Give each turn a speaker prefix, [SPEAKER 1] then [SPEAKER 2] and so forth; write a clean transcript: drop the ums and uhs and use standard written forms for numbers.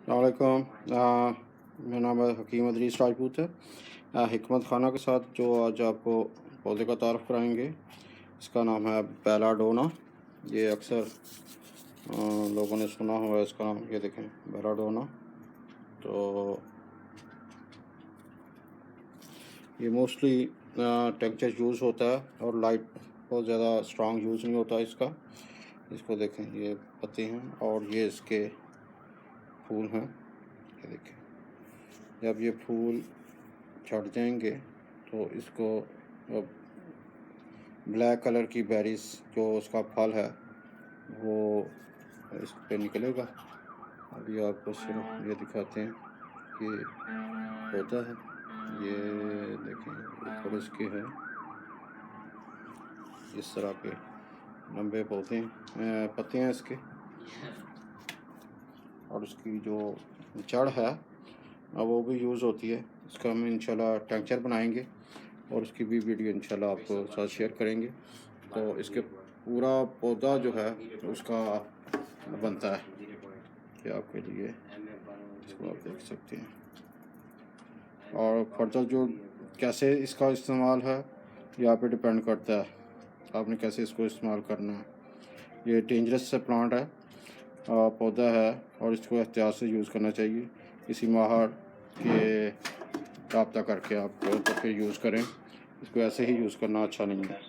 [SPEAKER 1] अस्सलामुअलैकुम। मेरा नाम है हकीम अदरीस राजपूत है। हिकमत खाना के साथ जो आज आपको पौधे का तारफ़ कराएंगे, इसका नाम है बेलाडोना। ये अक्सर लोगों ने सुना हुआ है इसका नाम। ये देखें, बेलाडोना। तो ये मोस्टली टेक्सचर यूज़ होता है और लाइट बहुत ज़्यादा स्ट्रॉन्ग यूज़ नहीं होता इसका। इसको देखें, ये पत्ते हैं और ये इसके फूल हैं। ये देखें, जब ये फूल झड़ जाएंगे तो इसको अब ब्लैक कलर की बेरीज जो उसका फल है वो इस पे निकलेगा। अभी आपको सिर्फ ये दिखाते हैं कि होता है। ये देखें, ये थोड़े इसके हैं, इस तरह के लंबे पौधे पत्ते हैं इसके, और उसकी जो जड़ है वो भी यूज़ होती है। इसका हम इंशाल्लाह टेक्सचर बनाएंगे और उसकी भी वीडियो इंशाल्लाह आपको साथ शेयर करेंगे। तो इसके पूरा पौधा जो है उसका बनता है, कि आपके लिए इसको आप देख सकते हैं। और फर्दर जो कैसे इसका इस्तेमाल है ये आप पे डिपेंड करता है, आपने कैसे इसको इस्तेमाल करना है। ये डेंजरस से प्लांट है, पौधा है, और इसको एहतियात से यूज़ करना चाहिए। किसी माहर के रब्ता करके आप तो फिर यूज़ करें। इसको ऐसे ही यूज़ करना अच्छा नहीं है।